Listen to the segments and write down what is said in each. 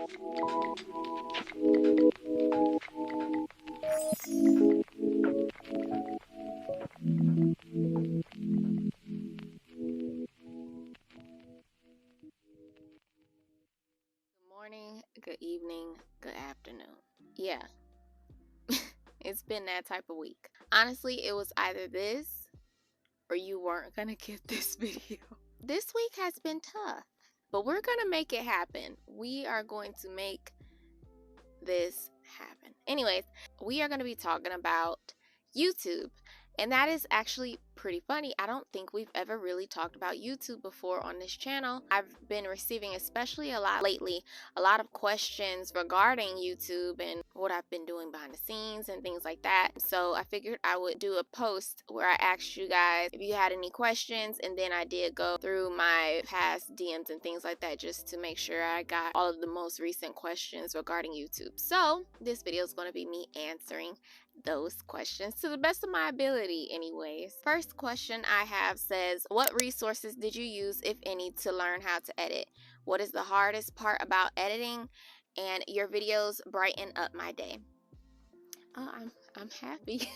Morning, good evening, good afternoon. Yeah, it's been that type of week. Honestly, it was either this or you weren't gonna get this video. This week has been tough, but we're gonna make it happen. We are going to make this happen. Anyways, we are gonna be talking about YouTube. And that is actually pretty funny. I don't think we've ever really talked about YouTube before on this channel. I've been receiving, especially a lot lately, a lot of questions regarding YouTube and what I've been doing behind the scenes and things like that. So I figured I would do a post where I asked you guys if you had any questions, and then I did go through my past DMs and things like that just to make sure I got all of the most recent questions regarding YouTube. So this video is going to be me answering those questions to the best of my ability anyways. First question I have says, what resources did you use, if any, to learn how to edit? What is the hardest part about editing? And your videos brighten up my day. Oh, I'm happy.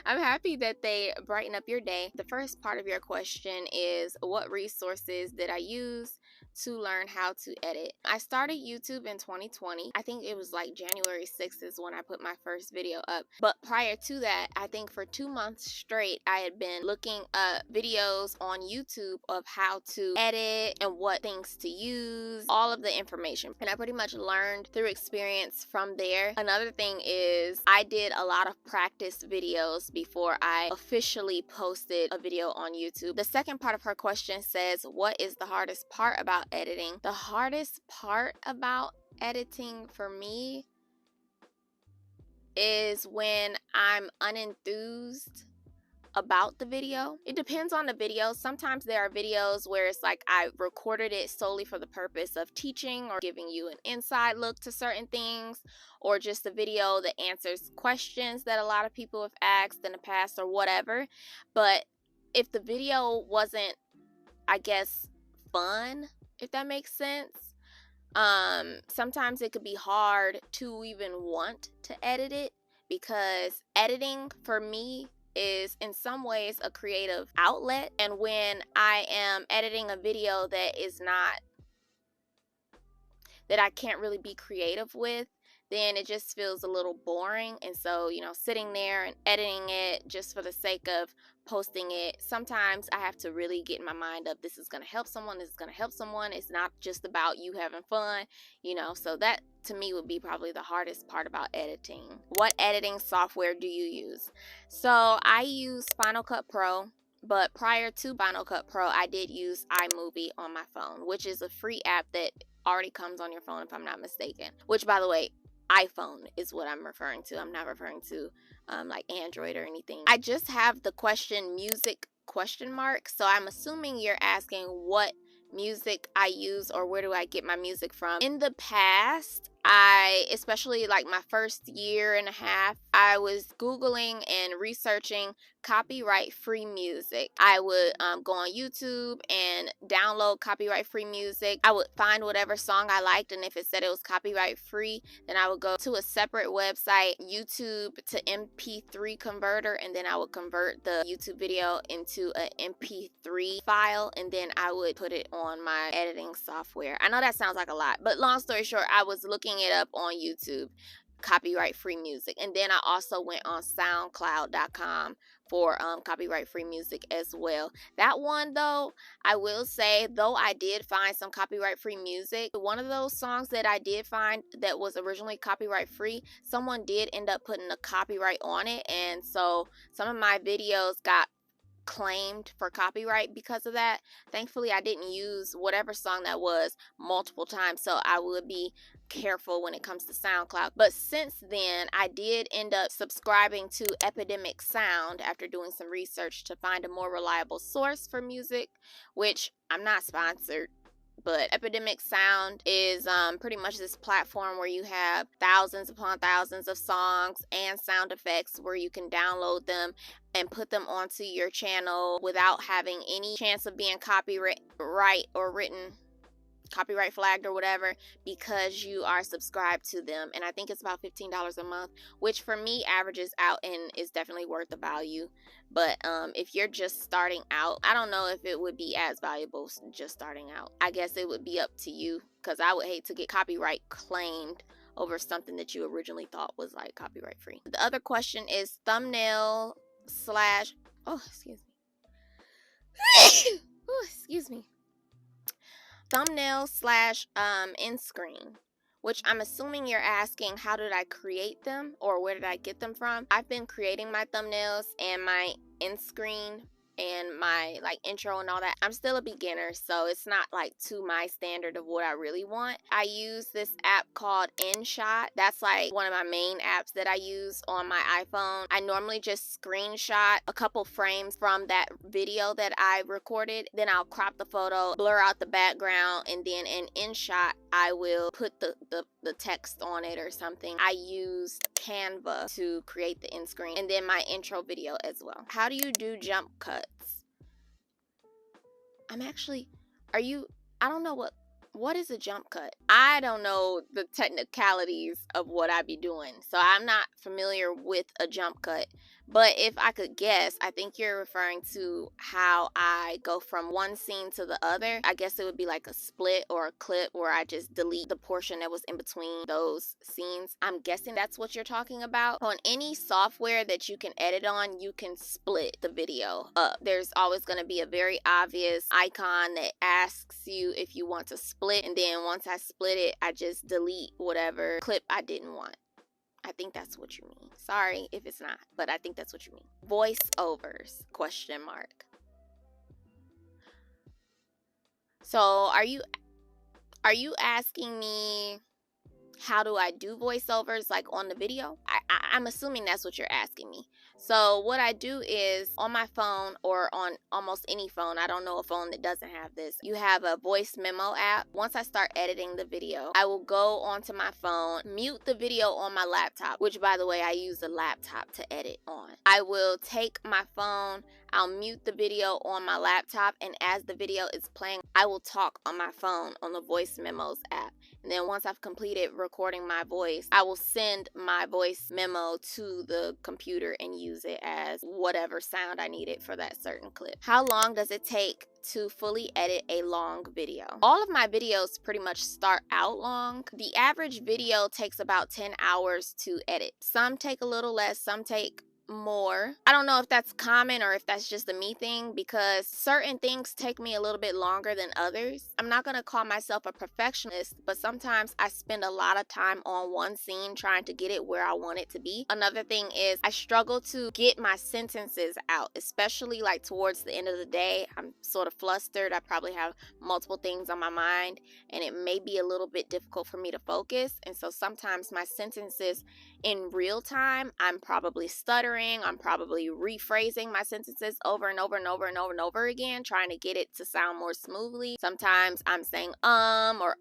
I'm happy that they brighten up your day. The first part of your question is, what resources did I use to learn how to edit? I started YouTube in 2020. I think it was like January 6th is when I put my first video up. But prior to that, I think for 2 months straight, I had been looking up videos on YouTube of how to edit and what things to use, all of the information. And I pretty much learned through experience from there. Another thing is, I did a lot of practice videos before I officially posted a video on YouTube. The second part of her question says, what is the hardest part about editing? The hardest part about editing for me is when I'm unenthused about the video. It depends on the video. Sometimes there are videos where it's like I recorded it solely for the purpose of teaching or giving you an inside look to certain things, or just a video that answers questions that a lot of people have asked in the past or whatever. But if the video wasn't, I guess, fun, if that makes sense, sometimes it could be hard to even want to edit it, because editing for me is in some ways a creative outlet, and when I am editing a video that is not, that I can't really be creative with, then it just feels a little boring. And so, sitting there and editing it just for the sake of posting it, sometimes I have to really get in my mind of, this is going to help someone, this is going to help someone. It's not just about you having fun, so that to me would be probably the hardest part about editing. What editing software do you use? So I use Final Cut Pro. But prior to Final Cut Pro, I did use iMovie on my phone, which is a free app that already comes on your phone, if I'm not mistaken. Which, by the way, iPhone is what I'm referring to. I'm not referring to like Android or anything. I just have the question music ? So I'm assuming you're asking what music I use or where do I get my music from. In the past, especially like my first year and a half, I was Googling and researching copyright free music. I would go on YouTube and download copyright free music. I would find whatever song I liked, and if it said it was copyright free, then I would go to a separate website, YouTube to MP3 converter, and then I would convert the YouTube video into an MP3 file, and then I would put it on my editing software. I know that sounds like a lot, but long story short, I was looking it up on YouTube, copyright free music. And then I also went on SoundCloud.com for copyright free music as well. That one, though, I will say, though I did find some copyright free music, one of those songs that I did find that was originally copyright free, someone did end up putting a copyright on it, and so some of my videos got claimed for copyright because of that. Thankfully, I didn't use whatever song that was multiple times, so I would be careful when it comes to SoundCloud. But since then, I did end up subscribing to Epidemic Sound after doing some research to find a more reliable source for music, which I'm not sponsored. But Epidemic Sound is pretty much this platform where you have thousands upon thousands of songs and sound effects where you can download them and put them onto your channel without having any chance of being copyright or written copyright flagged or whatever because you are subscribed to them. And I think it's about $15 a month, which for me averages out and is definitely worth the value. But if you're just starting out, I don't know if it would be as valuable just starting out. I guess it would be up to you, because I would hate to get copyright claimed over something that you originally thought was like copyright free. The other question is thumbnail slash, oh, excuse me. Oh, excuse me. Thumbnail slash end screen, which I'm assuming you're asking how did I create them or where did I get them from. I've been creating my thumbnails and my end screen and my like intro and all that. I'm still a beginner, so it's not like to my standard of what I really want. I use this app called InShot. That's like one of my main apps that I use on my iPhone. I normally just screenshot a couple frames from that video that I recorded, then I'll crop the photo, blur out the background, and then in InShot I will put the text on it or something. I use Canva to create the end screen and then my intro video as well. How do you do jump cuts? I don't know what is a jump cut? I don't know the technicalities of what I be doing, so I'm not familiar with a jump cut. But if I could guess, I think you're referring to how I go from one scene to the other. I guess it would be like a split or a clip where I just delete the portion that was in between those scenes. I'm guessing that's what you're talking about. On any software that you can edit on, you can split the video up. There's always going to be a very obvious icon that asks you if you want to split, and then once I split it, I just delete whatever clip I didn't want. I think that's what you mean. Sorry if it's not, but I think that's what you mean. Voiceovers, question mark. So are you asking me how do I do voiceovers like on the video? I'm assuming that's what you're asking me. So what I do is on my phone or on almost any phone, I don't know a phone that doesn't have this, you have a voice memo app. Once I start editing the video, I will go onto my phone, mute the video on my laptop, which by the way, I use the laptop to edit on. I will take my phone, I'll mute the video on my laptop, and as the video is playing, I will talk on my phone on the voice memos app. And then once I've completed recording my voice, I will send my voice memo to the computer and use it as whatever sound I needed for that certain clip. How long does it take to fully edit a long video? All of my videos pretty much start out long. The average video takes about 10 hours to edit. Some take a little less, some take more. I don't know if that's common or if that's just a me thing, because certain things take me a little bit longer than others. I'm not going to call myself a perfectionist, but sometimes I spend a lot of time on one scene trying to get it where I want it to be. Another thing is I struggle to get my sentences out, especially like towards the end of the day. I'm sort of flustered. I probably have multiple things on my mind and it may be a little bit difficult for me to focus. And so sometimes my sentences in real time, I'm probably stuttering, I'm probably rephrasing my sentences over and over and over and over and over again, trying to get it to sound more smoothly. Sometimes I'm saying or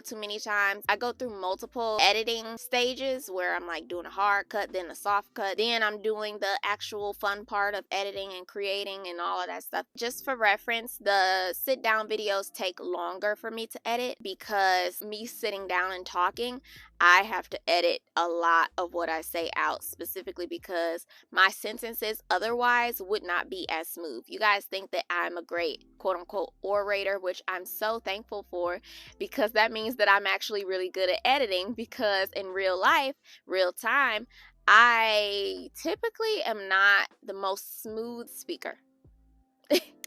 too many times. I go through multiple editing stages where I'm like doing a hard cut, then a soft cut, then I'm doing the actual fun part of editing and creating and all of that stuff. Just for reference, the sit down videos take longer for me to edit because me sitting down and talking, I have to edit a lot of what I say out, specifically because my sentences otherwise would not be as smooth. You guys think that I'm a great quote unquote orator, which I'm so thankful for, because that means that I'm actually really good at editing, because in real life, real time, I typically am not the most smooth speaker.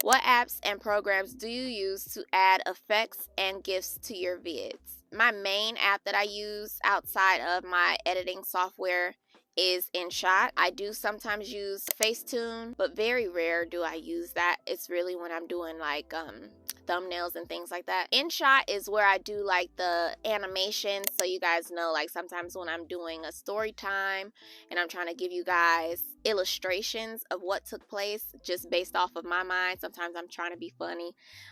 What apps and programs do you use to add effects and gifs to your vids? My main app that I use outside of my editing software is InShot. I do sometimes use Facetune, but very rare do I use that. It's really when I'm doing like thumbnails and things like that. InShot is where I do like the animation, so you guys know, like sometimes when I'm doing a story time and I'm trying to give you guys illustrations of what took place just based off of my mind. Sometimes I'm trying to be funny,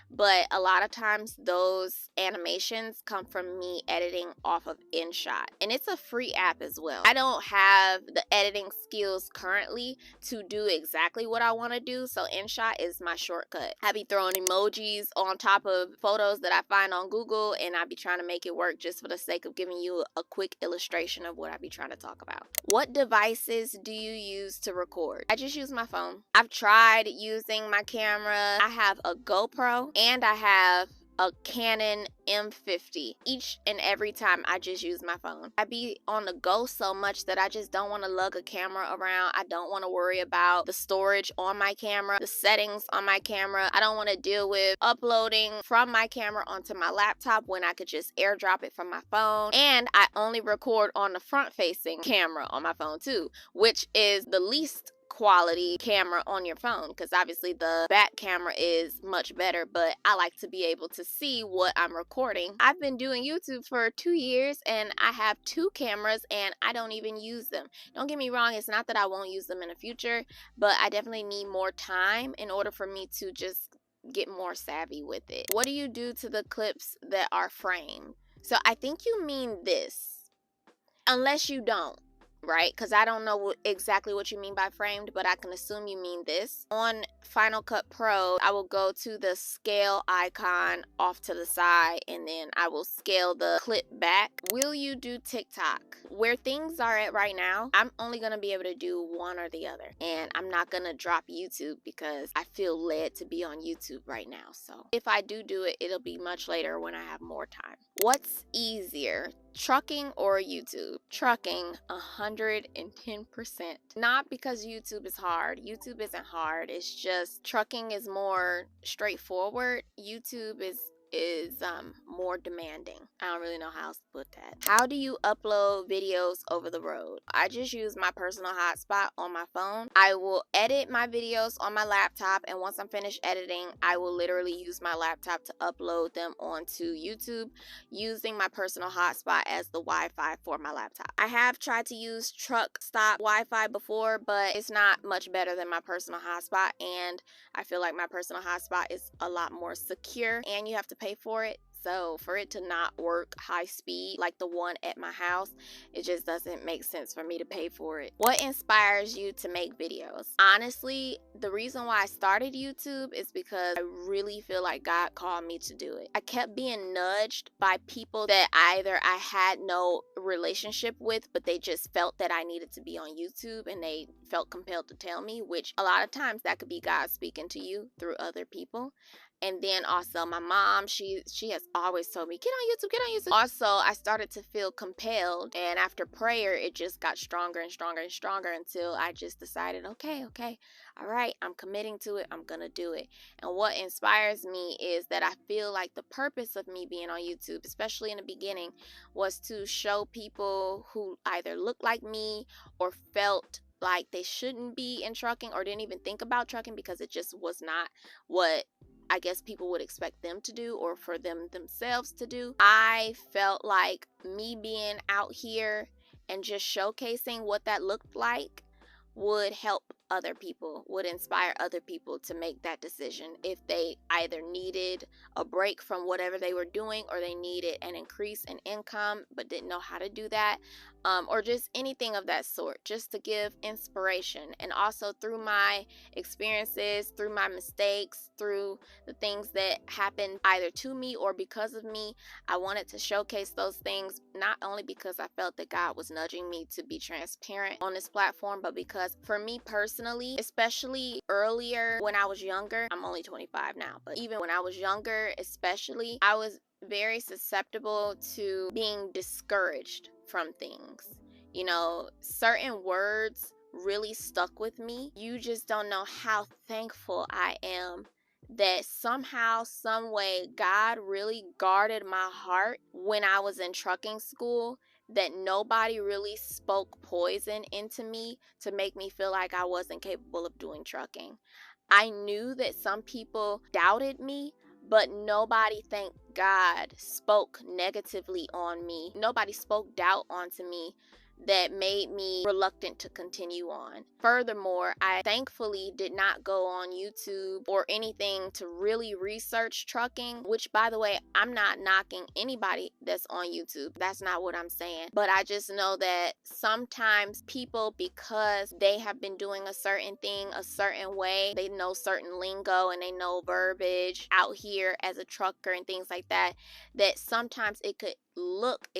but a lot of times those animations come from me editing off of InShot, and it's a free app as well. I don't have the editing skills currently to do exactly what I want to do, so InShot is my shortcut. I be throwing emojis on top of photos that I find on Google, and I be trying to make it work just for the sake of giving you a quick illustration of what I be trying to talk about. What devices do you use to record? I just use my phone. I've tried using my camera. I have a GoPro and I have a Canon M50. Each and every time I just use my phone. I be on the go so much that I just don't want to lug a camera around. I don't want to worry about the storage on my camera, the settings on my camera. I don't want to deal with uploading from my camera onto my laptop when I could just airdrop it from my phone. And I only record on the front facing camera on my phone too, which is the least quality camera on your phone, because obviously the back camera is much better, but I like to be able to see what I'm recording. I've been doing YouTube for 2 years and I have 2 cameras and I don't even use them. Don't get me wrong, it's not that I won't use them in the future, but I definitely need more time in order for me to just get more savvy with it. What do you do to the clips that are framed? So I think you mean this, unless you don't. Right? Because I don't know exactly what you mean by framed, but I can assume you mean this. On Final Cut Pro, I will go to the scale icon off to the side and then I will scale the clip back. Will you do TikTok? Where things are at right now, I'm only going to be able to do one or the other. And I'm not going to drop YouTube because I feel led to be on YouTube right now. So if I do it, it'll be much later when I have more time. What's easier, trucking or YouTube? Trucking, 110%. Not because YouTube is hard. YouTube isn't hard. It's just trucking is more straightforward. YouTube is more demanding. I don't really know how else to put that. How do you upload videos over the road? I just use my personal hotspot on my phone. I will edit my videos on my laptop, and once I'm finished editing, I will literally use my laptop to upload them onto YouTube using my personal hotspot as the Wi-Fi for my laptop. I have tried to use truck stop Wi-Fi before, but it's not much better than my personal hotspot, and I feel like my personal hotspot is a lot more secure and you have to pay for it. So for it to not work high speed like the one at my house, it just doesn't make sense for me to pay for it. What inspires you to make videos? Honestly, the reason why I started YouTube is because I really feel like God called me to do it. I kept being nudged by people that either I had no relationship with, but they just felt that I needed to be on YouTube and they felt compelled to tell me, which a lot of times that could be God speaking to you through other people. And then also my mom, she has always told me, get on YouTube, get on YouTube. Also, I started to feel compelled, and after prayer, it just got stronger and stronger and stronger until I just decided, okay, all right, I'm committing to it, I'm gonna do it. And what inspires me is that I feel like the purpose of me being on YouTube, especially in the beginning, was to show people who either look like me or felt like they shouldn't be in trucking or didn't even think about trucking because it just was not what I guess people would expect them to do or for them themselves to do. I felt like me being out here and just showcasing what that looked like would help other people, would inspire other people to make that decision if they either needed a break from whatever they were doing or they needed an increase in income but didn't know how to do that, or just anything of that sort, just to give inspiration. And also through my experiences, through my mistakes, through the things that happened either to me or because of me, I wanted to showcase those things, not only because I felt that God was nudging me to be transparent on this platform, but because for me personally, especially earlier when I was younger, I'm only 25 now, but even when I was younger, especially, I was very susceptible to being discouraged from things. You know, certain words really stuck with me. You just don't know how thankful I am that somehow, some way, God really guarded my heart when I was in trucking school, that nobody really spoke poison into me to make me feel like I wasn't capable of doing trucking. I knew that some people doubted me, but nobody, thank God, spoke negatively on me. Nobody spoke doubt onto me that made me reluctant to continue on. Furthermore, I thankfully did not go on YouTube or anything to really research trucking, which, by the way, I'm not knocking anybody that's on YouTube. That's not what I'm saying. But I just know that sometimes people, because they have been doing a certain thing a certain way, they know certain lingo and they know verbiage out here as a trucker and things like that, that sometimes it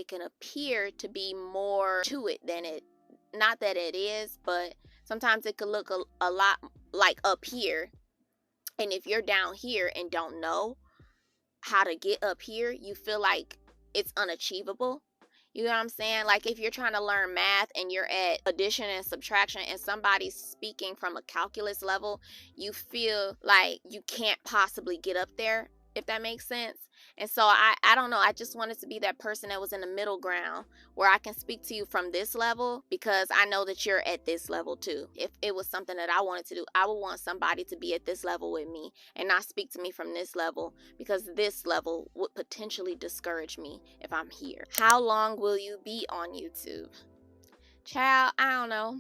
can appear to be more to it than it, not that it is, but sometimes it could look a lot like up here. And if you're down here and don't know how to get up here, you feel like it's unachievable. You know what I'm saying? Like if you're trying to learn math and you're at addition and subtraction and somebody's speaking from a calculus level, you feel like you can't possibly get up there, if that makes sense. And so I don't know, I just wanted to be that person that was in the middle ground where I can speak to you from this level because I know that you're at this level too. If it was something that I wanted to do, I would want somebody to be at this level with me and not speak to me from this level, because this level would potentially discourage me if I'm here. How long will you be on YouTube? Child, I don't know.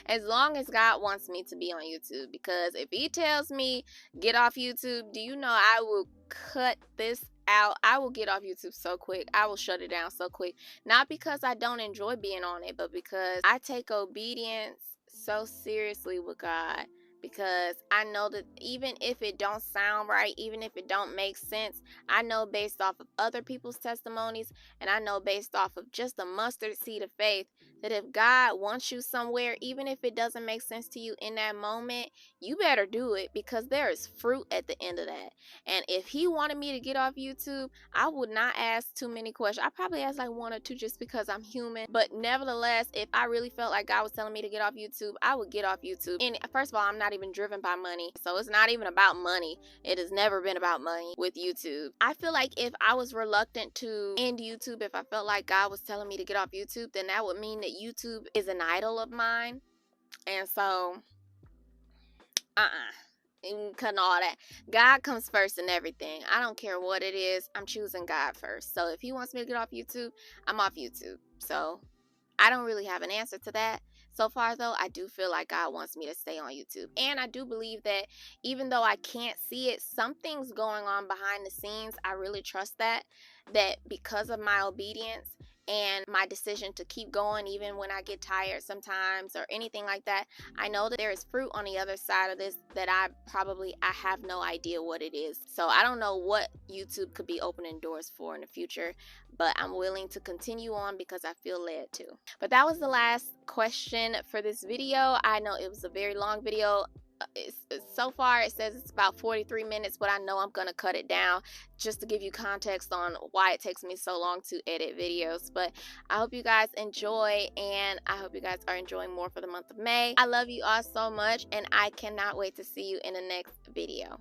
As long as God wants me to be on YouTube, because if he tells me get off YouTube, do you know I will cut this out? I will get off YouTube so quick. I will shut it down so quick. Not because I don't enjoy being on it, but because I take obedience so seriously with God. Because I know that even if it don't sound right, even if it don't make sense, I know based off of other people's testimonies, and I know based off of just a mustard seed of faith, that if God wants you somewhere, even if it doesn't make sense to you in that moment, you better do it, because there is fruit at the end of that. And if he wanted me to get off YouTube, I would not ask too many questions. I probably ask like one or two just because I'm human. But nevertheless, if I really felt like God was telling me to get off YouTube, I would get off YouTube. And first of all, I'm not even driven by money. So it's not even about money. It has never been about money with YouTube. I feel like if I was reluctant to end YouTube, if I felt like God was telling me to get off YouTube, then that would mean that YouTube is an idol of mine. And so, cutting all that. God comes first in everything. I don't care what it is. I'm choosing God first. So if he wants me to get off YouTube, I'm off YouTube. So I don't really have an answer to that. So far, though, I do feel like God wants me to stay on YouTube. And I do believe that even though I can't see it, something's going on behind the scenes. I really trust that because of my obedience and my decision to keep going even when I get tired sometimes or anything like that, I know that there is fruit on the other side of this that I have no idea what it is. So I don't know what YouTube could be opening doors for in the future, but I'm willing to continue on because I feel led to. But that was the last question for this video. I know it was a very long video. So far it says it's about 43 minutes, but I know I'm gonna cut it down just to give you context on why it takes me so long to edit videos. But I hope you guys enjoy, and I hope you guys are enjoying more for the month of May. I love you all so much, and I cannot wait to see you in the next video.